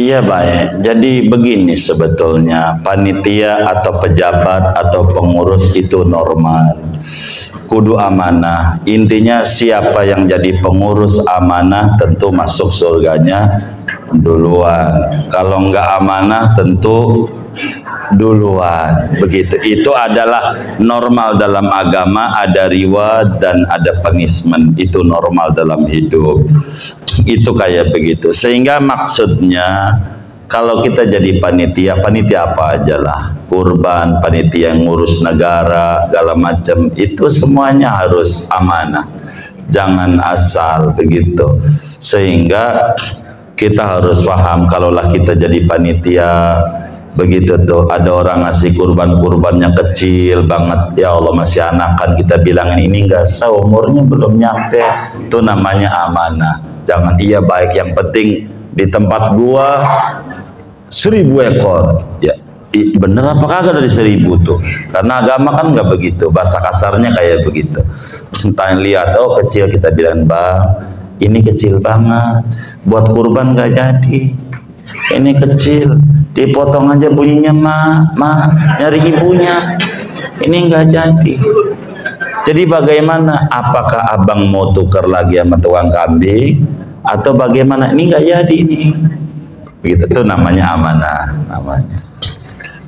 Iya baik. Jadi begini sebetulnya, panitia atau pejabat atau pengurus itu normal. Kudu amanah. Intinya siapa yang jadi pengurus amanah tentu masuk surganya duluan. Kalau enggak amanah tentu duluan. Begitu. Itu adalah normal dalam agama, ada reward dan ada punishment. Itu normal dalam hidup. Itu kayak begitu. Sehingga maksudnya kalau kita jadi panitia, panitia apa aja lah, kurban, panitia yang ngurus negara, segala macam, itu semuanya harus amanah. Jangan asal begitu. Sehingga kita harus paham, kalaulah kita jadi panitia begitu tuh, ada orang ngasih kurbannya kecil banget, ya Allah masih anak, kan kita bilangin ini enggak sah, umurnya belum nyampe, itu namanya amanah. Jangan iya baik, yang penting di tempat gua 1000 ekor, ya bener apa kagak dari 1000 tuh, karena agama kan nggak begitu, bahasa kasarnya kayak begitu. Entah lihat, oh kecil, kita bilang bang ini kecil banget, buat kurban nggak jadi, ini kecil, dipotong aja bunyinya ma nyari ibunya, ini nggak jadi. Jadi bagaimana, apakah abang mau tukar lagi sama tukang kambing atau bagaimana? Ini nggak jadi ini. Begitu, itu namanya amanah, namanya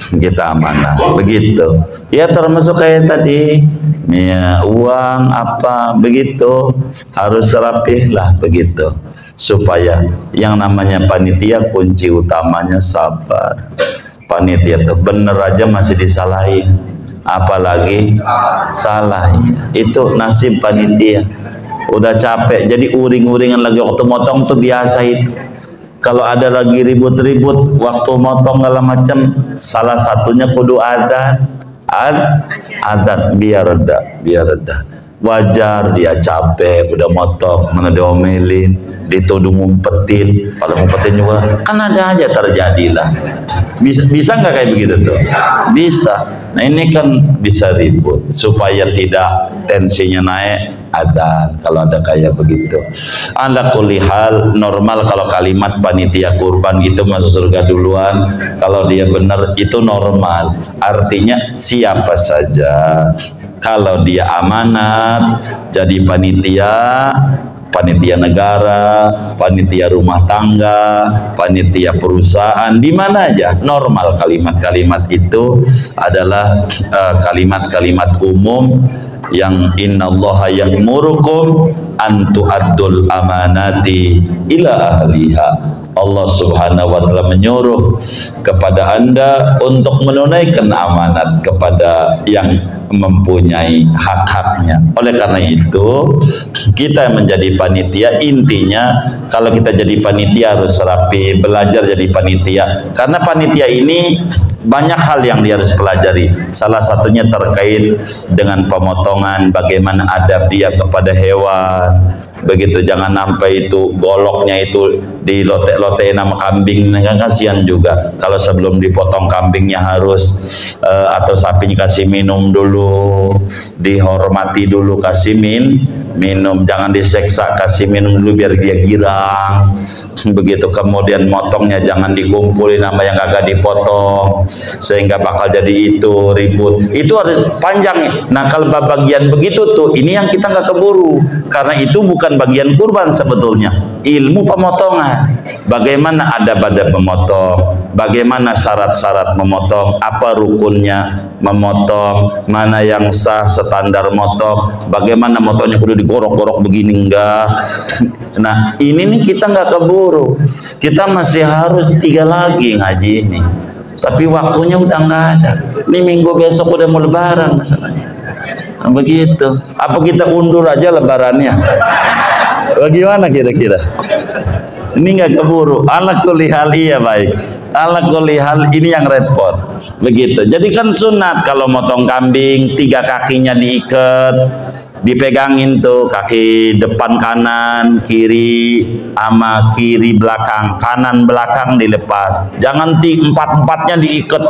kita amanah begitu ya, termasuk kayak tadi ya, uang apa begitu harus rapih lah begitu, supaya yang namanya panitia kunci utamanya sabar. Panitia tuh bener aja masih disalahin, apalagi salah, itu nasib panitia. Udah capek jadi uring-uringan lagi waktu motong tuh biasa itu. Kalau ada lagi ribut-ribut waktu motong segala macam, salah satunya kudu adat biar reda. Wajar dia capek udah motong, mana diomelin, dituduh ngumpetin, pada ngumpetin juga kan ada aja terjadilah. Bisa nggak kayak begitu tuh? Bisa. Nah ini kan bisa ribut supaya tidak tensinya naik. Adzan kalau ada kayak begitu. Ala kulli hal normal kalau kalimat panitia kurban itu masuk surga duluan, kalau dia benar itu normal. Artinya siapa saja kalau dia amanat jadi panitia negara, panitia rumah tangga, panitia perusahaan, di mana aja normal, kalimat-kalimat itu adalah kalimat-kalimat umum yang innallaha ya'murukum an tu'addul amanati ila ahliha. Allah Subhanahu wa taala menyuruh kepada Anda untuk menunaikan amanat kepada yang mempunyai hak-haknya. Oleh karena itu, kita menjadi panitia, intinya kalau kita jadi panitia harus rapi, belajar jadi panitia. Karena panitia ini banyak hal yang dia harus pelajari. Salah satunya terkait dengan pemotongan, bagaimana adab dia kepada hewan. Begitu, jangan sampai itu goloknya itu dilotek-lotekin sama kambing, kan kasihan juga. Kalau sebelum dipotong kambingnya harus atau sapinya kasih minum dulu, dihormati dulu, kasih minum, jangan diseksa, kasih minum dulu biar dia girang. Begitu, kemudian motongnya jangan dikumpulin sama yang agak dipotong sehingga bakal jadi itu ribut, itu harus panjang. Nah kalau bagian begitu tuh, ini yang kita nggak keburu, karena itu bukan bagian kurban sebetulnya, ilmu pemotongan. Bagaimana adab-adab memotong, bagaimana syarat-syarat memotong, apa rukunnya memotong, mana yang sah standar motong, bagaimana motongnya kudu digorok-gorok begini enggak. Nah ini nih kita nggak keburu, kita masih harus 3 lagi ngaji ini, tapi waktunya udah nggak ada. Ini minggu besok udah mau lebaran masalahnya. Nah, begitu, apa kita undur aja lebarannya? Bagaimana kira-kira? Ini nggak keburu. Ala kulli hal, iya baik. Ala kulli hal, ini yang repot. Begitu. Jadi kan sunat kalau motong kambing 3 kakinya diikat, dipegangin tuh, kaki depan kanan, kiri sama kiri belakang, kanan belakang dilepas. Jangan 4-4-nya diikat.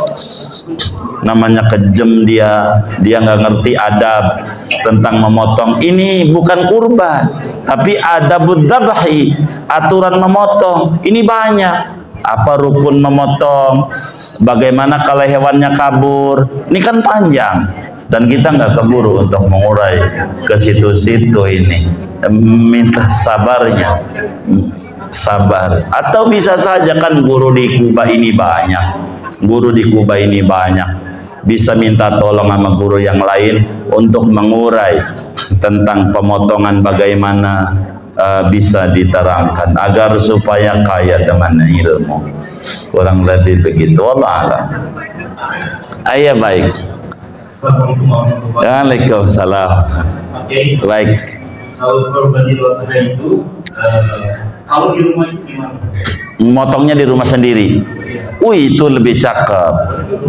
Namanya kejem dia nggak ngerti adab tentang memotong. Ini bukan kurban, tapi adabud dzabhi, aturan memotong. Ini banyak apa rukun memotong, bagaimana kalau hewannya kabur. Ini kan panjang dan kita nggak keburu untuk mengurai ke situ-situ ini. Minta sabarnya, sabar. Atau bisa saja kan guru di Kuba ini banyak, guru di Kuba ini banyak, bisa minta tolong sama guru yang lain untuk mengurai tentang pemotongan, bagaimana bisa diterangkan agar supaya kaya dengan ilmu. Kurang lebih begitu. Wallah alam. Ayah baik. Waalaikumsalam. Baik. Kalau korban di luar itu, kalau di rumah itu gimana? Motongnya di rumah sendiri. Itu lebih cakep.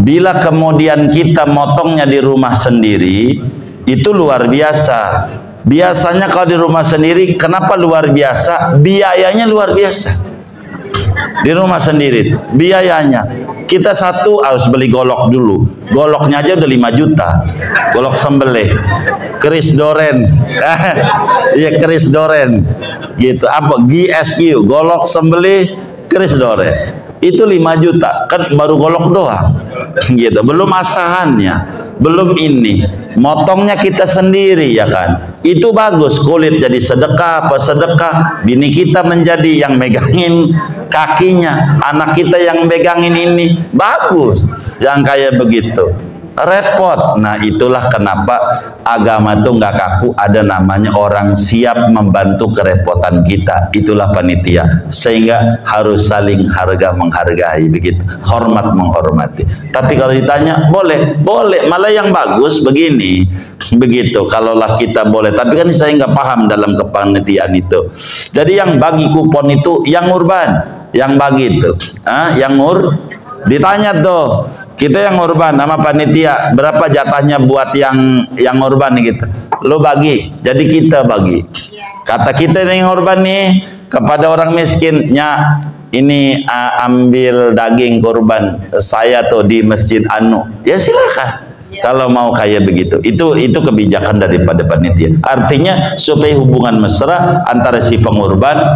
Bila kemudian kita motongnya di rumah sendiri, itu luar biasa. Biasanya kalau di rumah sendiri, kenapa luar biasa? Biayanya luar biasa. Di rumah sendiri biayanya, kita satu harus beli golok dulu. Goloknya aja udah 5 juta. Golok sembelih, keris doren. Iya, keris doren. Gitu. Apa? GSQ, golok sembelih keris doren. Itu 5 juta. Kan baru golok doang. Gitu. Belum asahannya, belum ini. Motongnya kita sendiri ya kan. Itu bagus, kulit jadi sedekah, apa sedekah. Bini kita menjadi yang megangin kakinya, anak kita yang megangin ini, bagus. Yang kayak begitu repot. Nah, itulah kenapa agama itu nggak kaku, ada namanya orang siap membantu kerepotan kita. Itulah panitia, sehingga harus saling harga menghargai, begitu, hormat menghormati. Tapi kalau ditanya boleh, boleh, malah yang bagus begini, begitu. Kalaulah kita boleh, tapi kan saya nggak paham dalam kepanitiaan itu. Jadi yang bagi kupon itu yang urban, yang bagi itu, yang ditanya tuh, kita yang urban nama panitia, berapa jatahnya buat yang urban gitu. Lo bagi, jadi kita bagi. Kata kita yang urban nih kepada orang miskinnya, ini ambil daging kurban saya tuh di masjid anu. Ya silakan. Kalau mau kayak begitu, itu kebijakan daripada panitia. Artinya supaya hubungan mesra antara si pengurban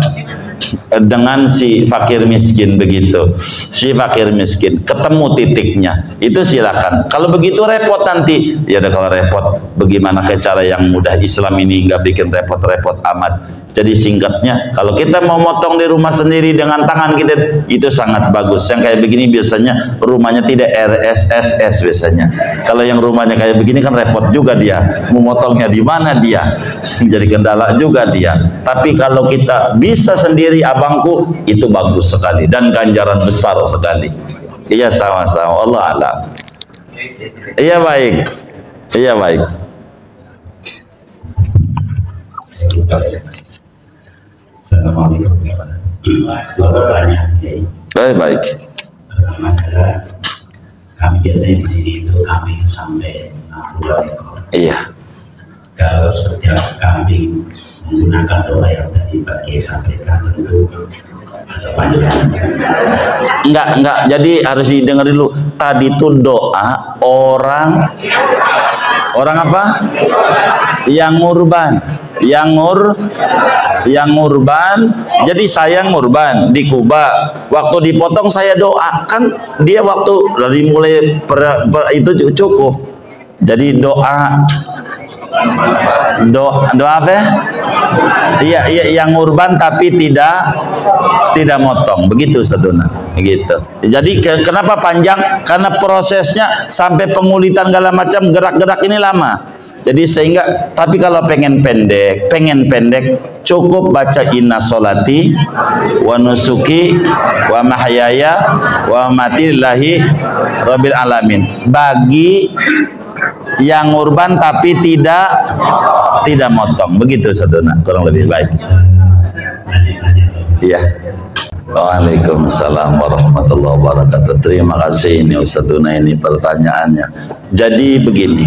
dengan si fakir miskin, begitu. Si fakir miskin ketemu titiknya, itu silakan. Kalau begitu repot nanti, ya udah, kalau repot bagaimana ke cara yang mudah. Islam ini nggak bikin repot-repot amat. Jadi singkatnya, kalau kita mau motong di rumah sendiri dengan tangan kita, itu sangat bagus. Yang kayak begini biasanya rumahnya tidak RSSS biasanya. Kalau yang rumahnya kayak begini kan repot juga dia, mau motongnya di mana dia, jadi kendala juga dia. Tapi kalau kita bisa sendiri, abangku, itu bagus sekali dan ganjaran besar sekali. Iya, sama-sama. Allah alam. Iya baik. Iya baik. Assalamualaikum. Baik. Baik. Pertama adalah kami biasanya di sini itu kambing sampai 60 ekor. Iya. Kalau setiap kambing menggunakan doa yang tadi pakai sampaikan tentu agak panjang. Enggak. Jadi harus didengar dulu. Tadi itu doa orang apa? Yang ngurban. Yang ngurban. Jadi saya ngurban di Kuba. Waktu dipotong saya doa. Kan dia waktu dari mulai itu cukup. Jadi doa apa ya? Iya, yang urban tapi tidak motong, begitu Satuna, begitu. Jadi kenapa panjang? Karena prosesnya sampai pengulitan segala macam gerak-gerak ini lama. Jadi sehingga, tapi kalau pengen pendek cukup baca inna sholati wa nusuki wa mahyaya wa mamati lillahi rabbil alamin. Bagi yang urban tapi tidak motong, begitu Satuna, kurang lebih baik. Iya. Waalaikumsalam warahmatullahi wabarakatuh. Terima kasih ini Ustadzuna ini pertanyaannya. Jadi begini,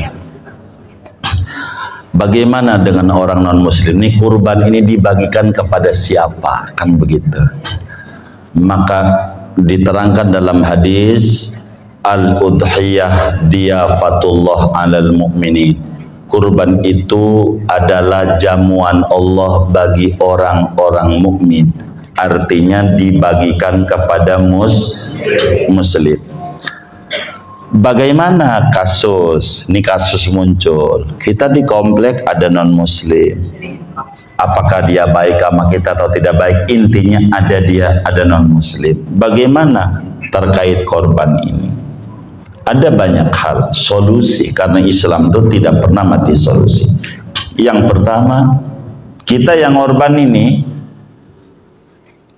bagaimana dengan orang non muslim ini, kurban ini dibagikan kepada siapa, kan begitu. Maka diterangkan dalam hadis, al-udhiyah diyafatullah alal mu'minin. Kurban itu adalah jamuan Allah bagi orang-orang mukmin. artinya dibagikan kepada muslim. Bagaimana kasus? Ini kasus muncul. Kita di komplek ada non muslim. Apakah dia baik sama kita atau tidak baik? Intinya ada non muslim. Bagaimana terkait korban ini? Ada banyak hal solusi, karena Islam itu tidak pernah mati solusi. Yang pertama, kita yang korban ini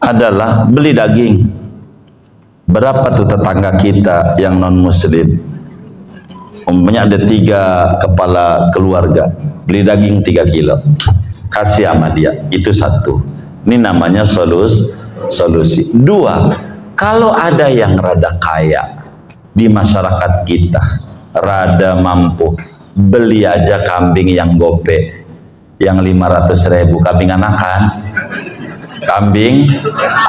adalah beli daging. Berapa tuh tetangga kita yang non muslim? Umpamanya ada 3 kepala keluarga, beli daging 3 kilo, kasih sama dia, itu 1. Ini namanya solusi. 2, kalau ada yang rada kaya di masyarakat kita, rada mampu, beli aja kambing yang gope, yang 500.000, kambing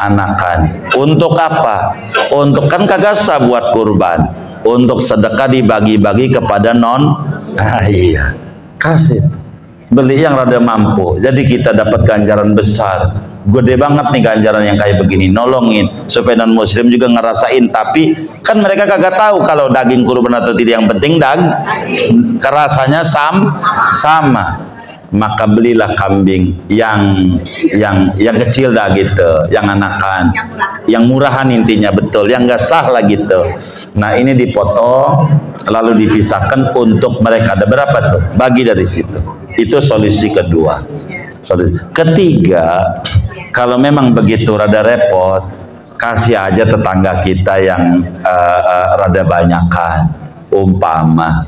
anakan. Untuk apa? Untuk kan kagak sah buat kurban, untuk sedekah dibagi-bagi kepada iya, kasih, beli yang rada mampu, jadi kita dapat ganjaran besar, gede banget nih ganjaran yang kayak begini, nolongin supaya non muslim juga ngerasain. Tapi kan mereka kagak tahu kalau daging kurban atau tidak, yang penting rasanya sama. Maka belilah kambing yang kecil dah gitu, yang anakan, yang murahan intinya, betul, yang nggak sah lah gitu. Nah ini dipotong lalu dipisahkan untuk mereka. Ada berapa tuh? Bagi dari situ. Itu solusi kedua. Solusi ketiga, kalau memang begitu rada repot, kasih aja tetangga kita yang rada banyakan. Umpama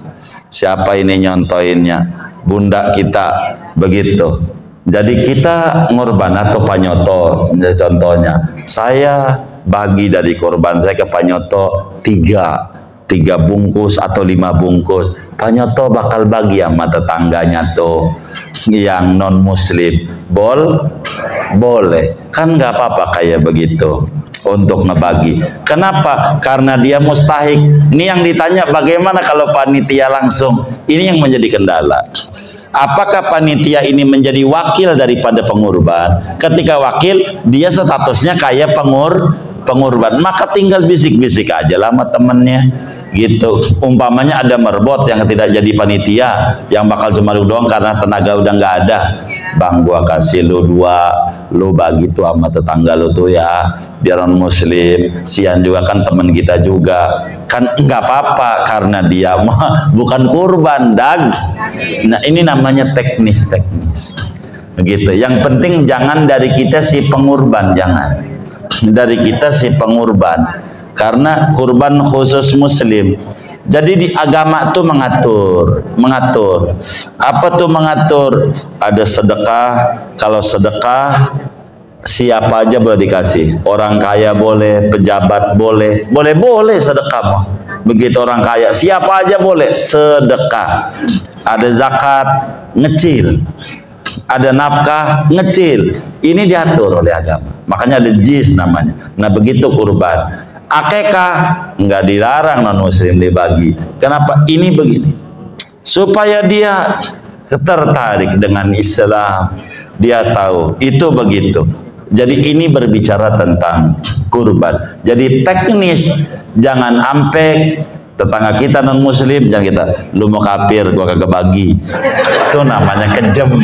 siapa ini nyontoinnya, bunda kita begitu. Jadi kita ngorban atau panyoto, contohnya saya bagi dari korban saya ke panyoto 3 bungkus atau 5 bungkus, panyoto bakal bagi sama tetangganya tuh yang non muslim. Boleh kan, nggak apa-apa kayak begitu untuk ngebagi. Kenapa? Karena dia mustahik. Ini yang ditanya, bagaimana kalau panitia langsung? Ini yang menjadi kendala. Apakah panitia ini menjadi wakil daripada pengurban? Ketika wakil, dia statusnya kayak pengurban, maka tinggal bisik-bisik aja lah sama temennya gitu. Umpamanya ada merbot yang tidak jadi panitia, yang bakal cuma lu doang karena tenaga udah nggak ada. Bang, gua kasih lu 2, lu bagi tuh sama tetangga lu tuh ya, biar non muslim, sian juga kan temen kita juga kan, nggak apa-apa karena dia bukan kurban dag. Nah ini namanya teknis begitu. Yang penting jangan dari kita si pengurban, jangan dari kita si pengurban, karena kurban khusus muslim. Jadi di agama tuh mengatur. Apa tuh mengatur? Ada sedekah. Kalau sedekah siapa aja boleh dikasih. Orang kaya boleh, pejabat boleh sedekah mah. Begitu orang kaya, siapa aja boleh sedekah. Ada zakat ngecil, ada nafkah ngecil. Ini diatur oleh agama. Makanya ada jis namanya. Nah begitu kurban. Akekah nggak dilarang non muslim dibagi. Kenapa? Ini begini, supaya dia tertarik dengan Islam, dia tahu itu begitu. Jadi ini berbicara tentang kurban. Jadi teknis, jangan ampe tetangga kita non muslim, jangan kita, lu mau kafir gua kagak bagi. Itu namanya kejam.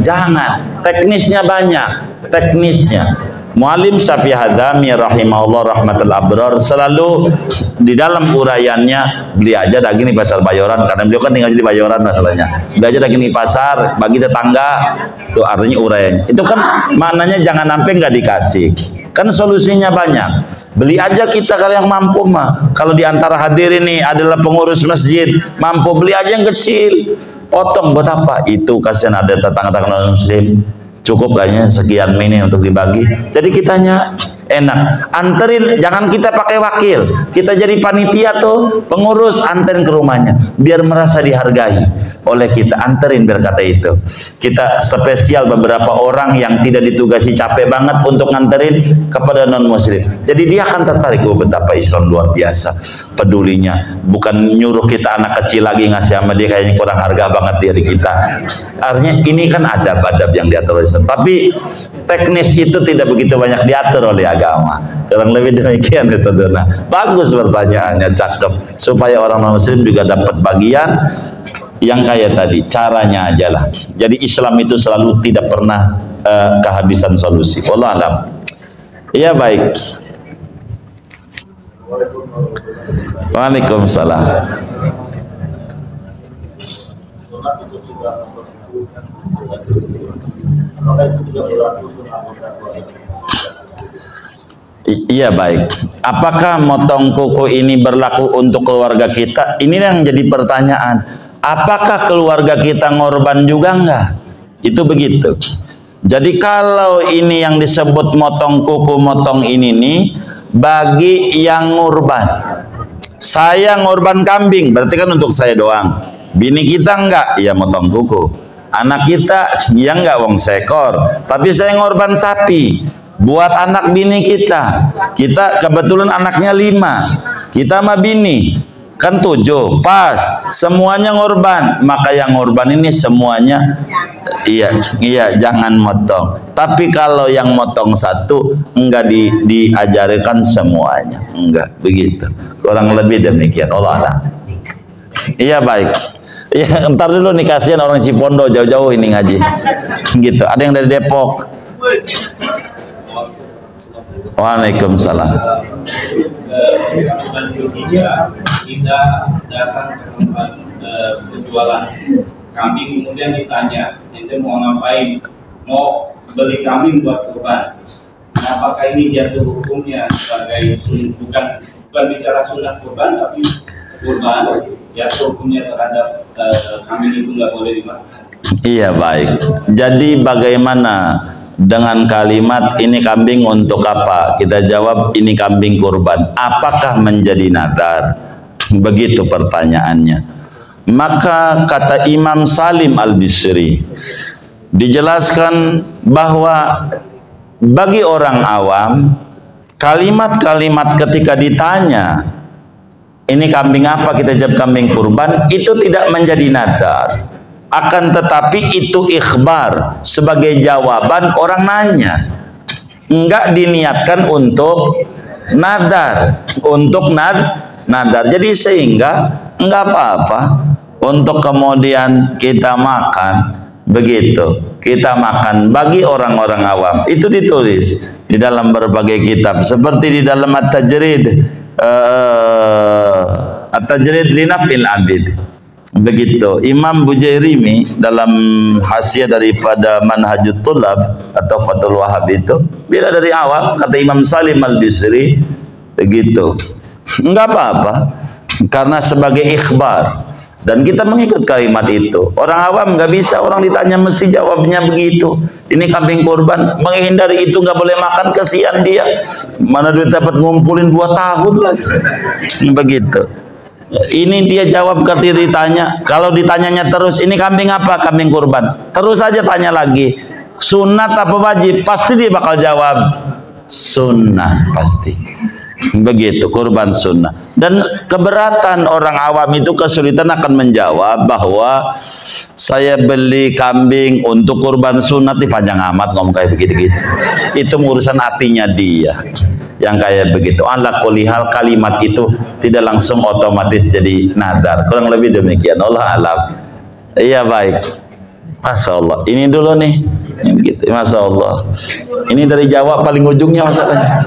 Jangan. Teknisnya banyak. Muallim Syafi'i Hadzami rahimahullah rahmatul abrar selalu di dalam uraiannya, beli aja daging di pasar Bayoran, karena beliau kan tinggal di Bayoran masalahnya. Beli aja daging di pasar, bagi tetangga. Itu artinya uraiannya. Itu kan maknanya jangan sampai nggak dikasih. Kan solusinya banyak. Beli aja kita kalau yang mampu mah. Kalau di antara hadirin ini adalah pengurus masjid, mampu beli aja yang kecil. Potong buat apa? Itu kasihan ada tetangga-tetangga non muslim. Cukup kayaknya sekian mini untuk dibagi. Jadi kitanya enak. Anterin, jangan kita pakai wakil, kita jadi panitia tuh, pengurus, anterin ke rumahnya biar merasa dihargai oleh kita. Anterin biar kata itu. Kita spesial beberapa orang yang tidak ditugasi capek banget untuk nganterin kepada non muslim. Jadi dia akan tertarik, oh betapa Islam luar biasa pedulinya. Bukan nyuruh kita anak kecil lagi ngasih sama dia, kayaknya kurang harga banget dia di kita. Artinya ini kan adab-adab yang diatur Islam. Tapi teknis itu tidak begitu banyak diatur oleh agama. Kurang lebih demikian, Ustadzuna. Bagus pertanyaannya, cakep. Supaya orang muslim juga dapat bagian yang kayak tadi. Caranya aja lah. Jadi Islam itu selalu tidak pernah kehabisan solusi. Wallahu a'lam. Iya, baik. Waalaikumsalam. Iya, baik. Apakah motong kuku ini berlaku untuk keluarga kita? Ini yang jadi pertanyaan. Apakah keluarga kita ngorban juga enggak? Itu begitu. Jadi kalau ini yang disebut motong kuku, motong ini nih bagi yang ngorban. Saya ngorban kambing, berarti kan untuk saya doang. Bini kita enggak, ya motong kuku. Anak kita, ya enggak, wong sekor. Tapi saya ngorban sapi buat anak bini kita. Kita kebetulan anaknya 5, kita sama bini kan 7, pas semuanya ngorban. Maka yang ngorban ini semuanya, iya jangan motong. Tapi kalau yang motong satu enggak diajarkan semuanya, enggak begitu. Kurang lebih demikian. Allah. Iya, baik. Ya, ntar dulu nih, kasihan orang Cipondo jauh-jauh ini ngaji. Gitu. Ada yang dari Depok. Waalaikumsalam. Kita datang ke tempat penjualan kambing, kemudian ditanya, ente mau ngapain? Mau beli kambing buat kurban. Nah, apakah ini jatuh hukumnya sebagai bukan bicara sunnah kurban, tapi kurban jatuh hukumnya terhadap kambing itu nggak boleh dimakan? Iya, baik. Jadi bagaimana dengan kalimat ini kambing untuk apa? Kita jawab ini kambing kurban. Apakah menjadi nadar? Begitu pertanyaannya. Maka kata Imam Salim Al-Bisri, dijelaskan bahwa bagi orang awam kalimat-kalimat ketika ditanya ini kambing apa, kita jawab kambing kurban, itu tidak menjadi nadar. Akan tetapi itu ikhbar, sebagai jawaban orang nanya. Enggak diniatkan untuk nadar, untuk nadar. Jadi sehingga enggak apa-apa untuk kemudian kita makan, begitu. Kita makan bagi orang-orang awam. Itu ditulis di dalam berbagai kitab, seperti di dalam At-Tajrid, At-Tajrid li Naf'il Abid. Begitu. Imam Bujairimi dalam Hasyiah daripada Manhajut Thulab atau Fathul Wahhab itu, bila dari awal kata Imam Salim Al-Bisri begitu. Enggak apa-apa karena sebagai ikhbar, dan kita mengikut kalimat itu. Orang awam nggak bisa, orang ditanya mesti jawabnya begitu. Ini kambing kurban, menghindari itu nggak boleh makan, kesian dia. Mana duit dapat ngumpulin 2 tahun lagi. Begitu. Ini dia jawab ketika ditanya. Kalau ditanyanya terus, ini kambing apa? Kambing kurban. Terus aja tanya lagi, sunat apa wajib? Pasti dia bakal jawab sunat, pasti. Begitu, kurban sunnah. Dan keberatan orang awam itu, kesulitan akan menjawab bahwa saya beli kambing untuk kurban sunnah. Panjang amat ngomong kayak begitu-gitu. Itu urusan hatinya dia yang kayak begitu. Ala kulli hal, kalimat itu tidak langsung otomatis jadi nadar. Kurang lebih demikian. Allah alam. Iya, baik. Masya Allah. Ini dulu nih. Ini begitu. Masya Allah. Ini dari Jawa paling ujungnya masalahnya.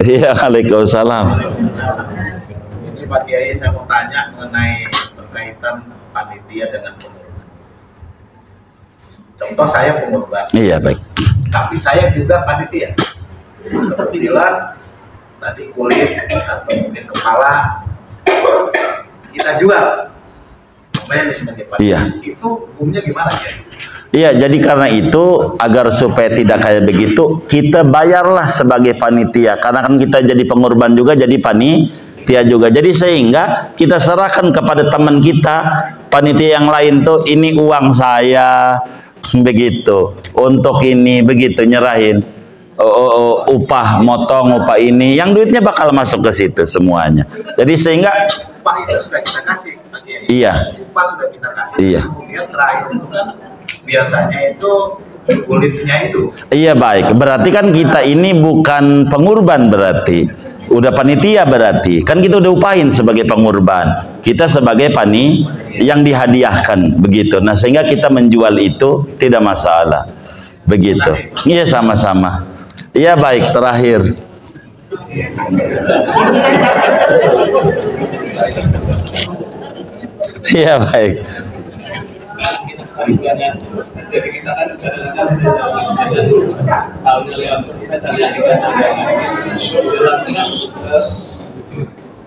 Iya, Waalaikumsalam. Ini Pak Kiai, saya mau tanya mengenai berkaitan panitia dengan pengurban. Contoh saya pengurban. Iya, baik. Tapi saya juga panitia. Kebetulan tadi kulit atau mungkin kepala kita jual. Lumayan sebagai panitia. Iya. Itu hukumnya gimana ya? Iya, jadi karena itu agar supaya tidak kayak begitu, kita bayarlah sebagai panitia. Karena kan kita jadi pengorban juga, jadi panitia juga. Jadi sehingga kita serahkan kepada teman kita, panitia yang lain tuh, ini uang saya, begitu. Untuk ini, begitu, nyerahin. Upah, motong, upah ini. Yang duitnya bakal masuk ke situ semuanya. Jadi sehingga... Upah itu sudah kita kasih, Pak Kiai. Iya. Upah sudah kita kasih. Iya. Kemudian terakhir itu kan biasanya itu kulitnya itu. Iya, baik. Berarti kan kita ini bukan pengurban berarti. Udah panitia berarti. Kan kita udah upahin sebagai pengurban. Kita sebagai yang dihadiahkan begitu. Nah, sehingga kita menjual itu tidak masalah. Begitu. Iya, sama-sama. Iya, baik, terakhir. Iya, baik. Jadi kita kan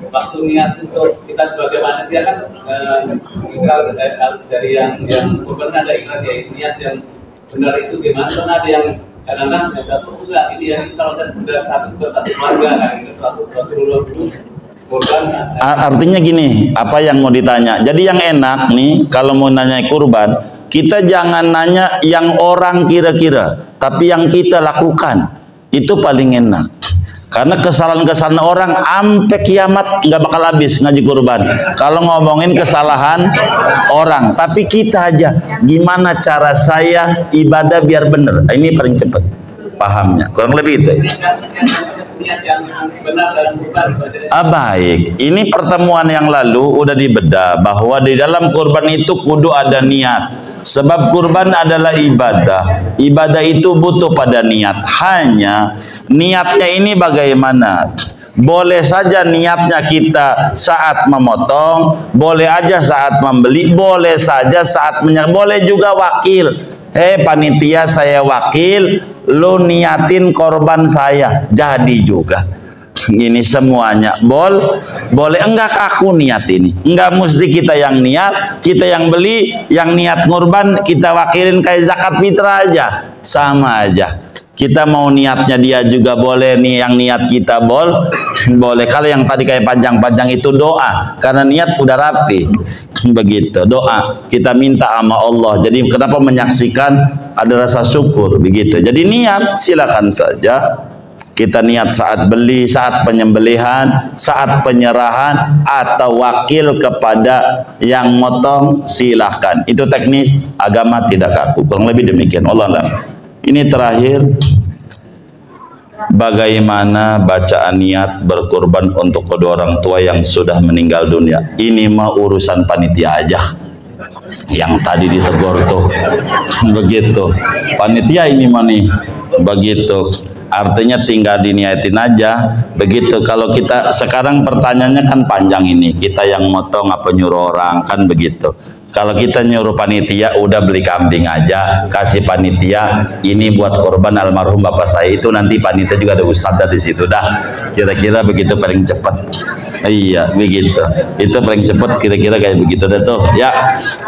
waktu niat untuk kita sebagai manusia kan dari yang benar ada niat yang benar itu gimana, kan ada yang kadang-kadang saya satu enggak ini yang kalau udah satu keluarga kan itu satu Rasulullah dulu. Artinya gini, apa yang mau ditanya? Jadi yang enak nih, kalau mau nanya kurban, kita jangan nanya yang orang kira-kira, tapi yang kita lakukan. Itu paling enak. Karena kesalahan-kesalahan orang sampai kiamat nggak bakal habis ngaji kurban. Kalau ngomongin kesalahan orang, tapi kita aja, gimana cara saya ibadah biar bener? Ini paling cepat pahamnya, kurang lebih itu. Baik, ini pertemuan yang lalu udah dibedah bahwa di dalam kurban itu kudu ada niat. Sebab kurban adalah ibadah. Ibadah itu butuh pada niat. Hanya niatnya ini bagaimana? Boleh saja niatnya kita saat memotong, boleh aja saat membeli, boleh saja saat boleh juga wakil. Panitia saya wakil, lu niatin korban saya, jadi juga. Ini semuanya boleh, enggak aku niat ini, enggak mesti kita yang niat, kita yang beli, yang niat ngurban kita wakilin kayak zakat fitrah aja, sama aja. Kita mau niatnya dia juga boleh, nih yang niat kita boleh. Kalau yang tadi kayak panjang-panjang itu doa, karena niat udah rapi, begitu. Doa kita minta sama Allah. Jadi kenapa menyaksikan ada rasa syukur begitu. Jadi niat silakan saja. Kita niat saat beli, saat penyembelihan, saat penyerahan, atau wakil kepada yang motong, silahkan. Itu teknis agama tidak kaku. Kurang lebih demikian. Allah Allah. Ini terakhir, bagaimana bacaan niat berkorban untuk kedua orang tua yang sudah meninggal dunia. Ini mah urusan panitia aja. Yang tadi ditegur tuh, begitu. Panitia ini mah nih, begitu. Artinya tinggal diniatin aja, begitu. Kalau kita sekarang pertanyaannya kan panjang ini, kita yang motong apa nyuruh orang, kan begitu. Kalau kita nyuruh panitia, udah beli kambing aja, kasih panitia, ini buat korban almarhum bapak saya, itu nanti panitia juga ada ustadzah di situ dah. Kira-kira begitu paling cepat. Iya, begitu. Itu paling cepat kira-kira kayak begitu dah tuh. Ya,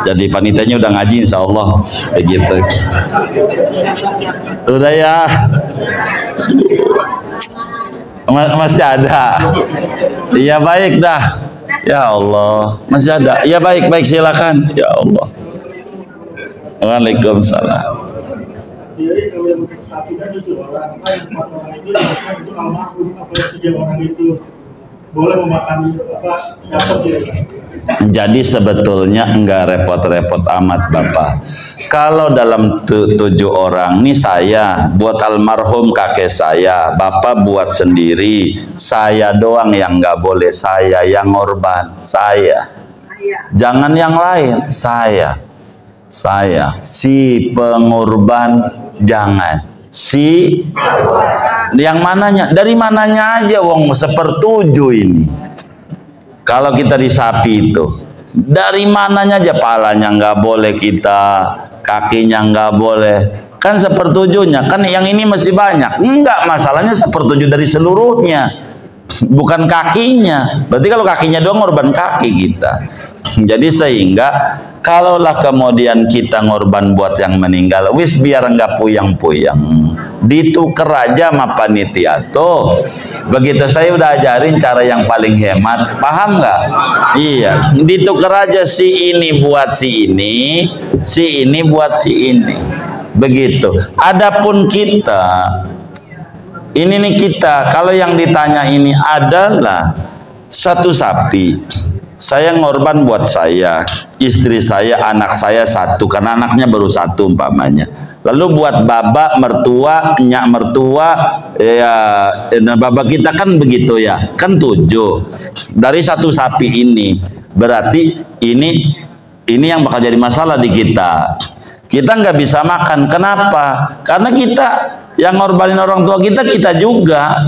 jadi panitianya udah ngaji insya Allah, begitu. Udah ya. Masih ada. Iya baik dah. Ya Allah, masih ada. Ya baik, silakan. Ya Allah. Waalaikumsalam. Jadi kalau yang untuk sapi kan itu orang yang 4 orang itu almarhum apa 3 orang itu boleh memakan dapat gitu. Jadi sebetulnya enggak repot-repot amat Bapak. Kalau dalam 7 orang, nih saya buat almarhum kakek saya, Bapak buat sendiri, saya doang yang enggak boleh, saya yang korban, saya. Jangan yang lain, saya. Si pengorban jangan. Si yang mananya? Dari mananya aja wong 1/7 ini. Kalau kita di sapi itu, dari mananya aja, palanya nggak boleh kita, kakinya nggak boleh, kan 1/7-nya, kan yang ini masih banyak. Enggak, masalahnya 1/7 dari seluruhnya, bukan kakinya. Berarti kalau kakinya doang korban kaki kita. Jadi sehingga Kalaulah kemudian kita ngorban buat yang meninggal, wis biar enggak puyang-puyang, ditukar aja sama panitia tuh. Begitu saya udah ajarin cara yang paling hemat, paham nggak? Iya, ditukar aja, si ini buat si ini buat si ini. Begitu. Adapun kita, ini nih kita, kalau yang ditanya ini adalah satu sapi, saya ngorban buat saya, istri saya, anak saya satu, karena anaknya baru satu umpamanya. Lalu buat baba, mertua, nyak mertua, ya, baba kita kan begitu ya, kan 7 dari satu sapi ini. Berarti ini yang bakal jadi masalah di kita. Kita nggak bisa makan. Kenapa? Karena kita yang ngorbanin orang tua kita juga.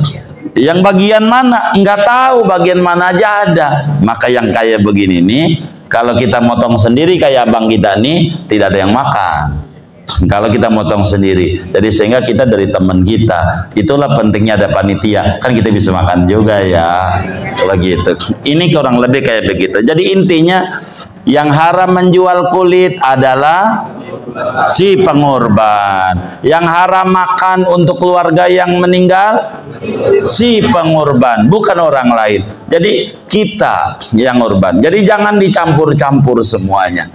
Yang bagian mana? Nggak tahu, bagian mana aja ada. Maka yang kayak begini nih, kalau kita motong sendiri kayak abang kita nih, tidak ada yang makan. Kalau kita motong sendiri, jadi sehingga kita dari teman kita, itulah pentingnya ada panitia, kan kita bisa makan juga ya, kalau gitu. Ini kurang lebih kayak begitu. Jadi intinya yang haram menjual kulit adalah si pengorban, yang haram makan untuk keluarga yang meninggal si pengorban, bukan orang lain. Jadi kita yang korban. Jadi jangan dicampur-campur semuanya.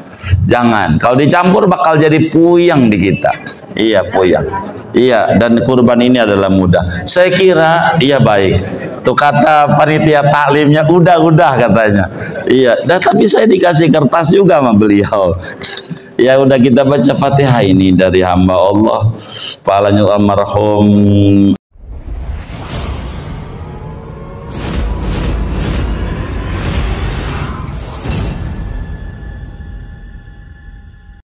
Jangan. Kalau dicampur bakal jadi puyang di kita. Iya, puyang. Iya, dan kurban ini adalah mudah. Saya kira iya baik. Tuh kata panitia taklimnya udah katanya. Iya, dan tapi saya dikasih kertas juga sama beliau. Ya udah kita baca Fatihah ini dari hamba Allah. Pahalanya almarhum